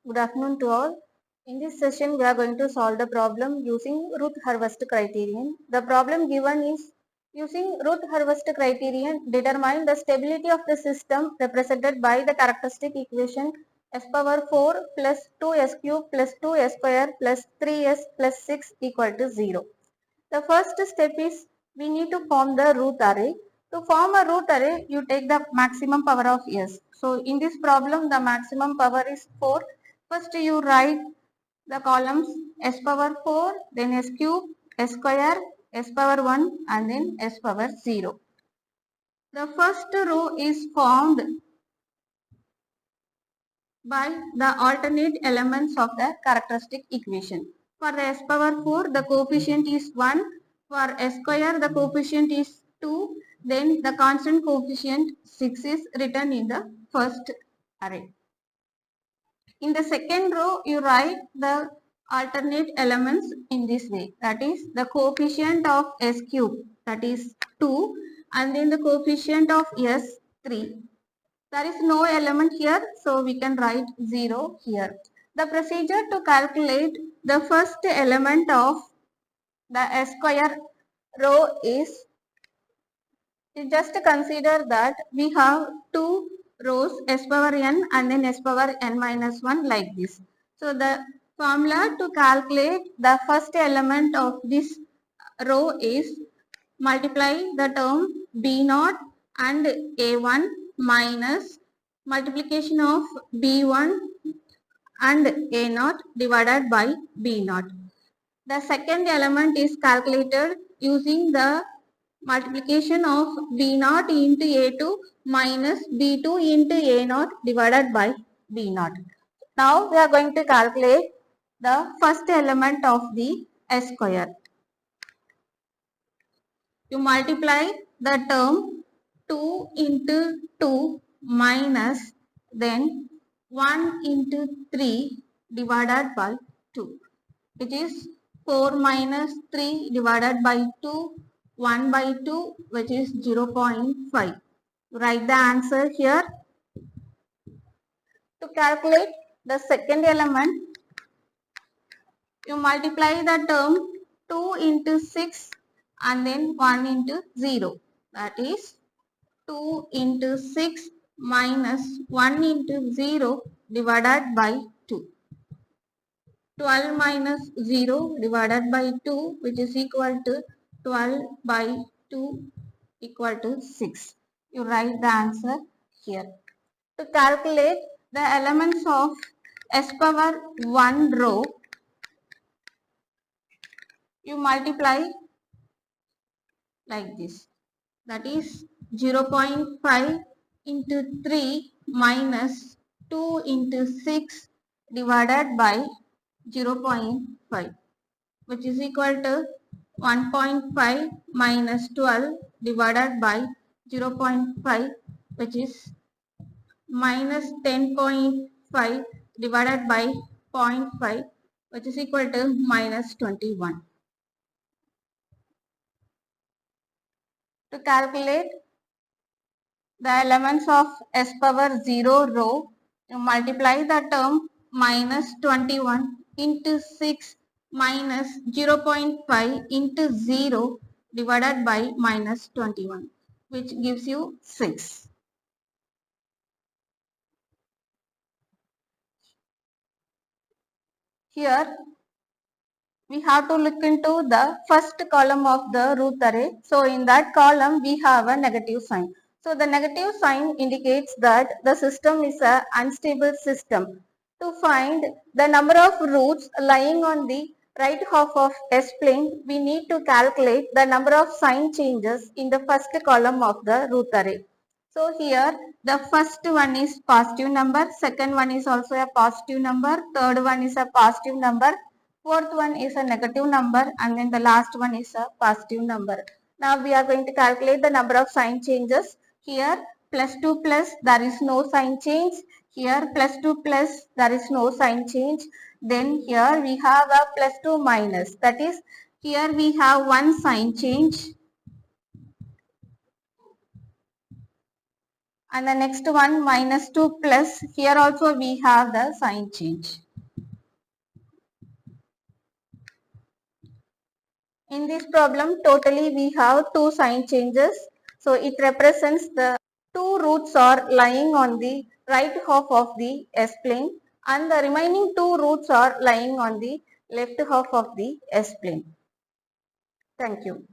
Good afternoon to all. In this session, we are going to solve the problem using Routh-Hurwitz criterion. The problem given is using Routh-Hurwitz criterion, determine the stability of the system represented by the characteristic equation s power 4 plus 2s cube plus 2s square plus 3s plus 6 equal to 0. The first step is we need to form the Routh array. To form a Routh array, you take the maximum power of s. So in this problem, the maximum power is 4. First you write the columns s power 4, then s cube, s square, s power 1 and then s power 0. The first row is formed by the alternate elements of the characteristic equation. For the s power 4, the coefficient is 1. For s square, the coefficient is 2. Then the constant coefficient 6 is written in the first array. In the second row, you write the alternate elements in this way. That is the coefficient of s cube, that is 2, and then the coefficient of s 3. There is no element here, so we can write 0 here. The procedure to calculate the first element of the s square row is, just consider that we have two rows s power n and then s power n minus 1 like this. So the formula to calculate the first element of this row is multiply the term b0 and a1 minus multiplication of b1 and a0 divided by b0. The second element is calculated using the multiplication of b0 into a2 minus b2 into a0 divided by b0. Now we are going to calculate the first element of the s square. You multiply the term 2 into 2 minus then 1 into 3 divided by 2, which is 4 minus 3 divided by 2, 1 by 2, which is 0.5. Write the answer here. To calculate the second element, you multiply the term 2 into 6 and then 1 into 0. That is 2 into 6 minus 1 into 0 divided by 2. 12 minus 0 divided by 2, which is equal to 12 by 2 equal to 6. You write the answer here. To calculate the elements of s power 1 row, you multiply like this. That is 0.5 into 3 minus 2 into 6 divided by 0.5, which is equal to 1.5 minus 12 divided by 0.5, which is minus 10.5 divided by 0.5, which is equal to minus 21. To calculate the elements of s power 0 row, you multiply the term minus 21 into 6 minus 0.5 into 0 divided by minus 21, which gives you 6. Here we have to look into the first column of the Routh array. So in that column we have a negative sign. So the negative sign indicates that the system is an unstable system. To find the number of roots lying on the right half of S plane, we need to calculate the number of sign changes in the first column of the Routh array. So here the first one is positive number, second one is also a positive number, third one is a positive number, fourth one is a negative number, and then the last one is a positive number. Now we are going to calculate the number of sign changes. Here plus 2 plus, there is no sign change. Here plus 2 plus, there is no sign change. Then here we have a plus 2 minus, that is here we have one sign change. And the next one minus 2 plus, here also we have the sign change. In this problem totally we have two sign changes. So it represents the two roots are lying on the right half of the S-plane and the remaining two roots are lying on the left half of the S-plane. Thank you.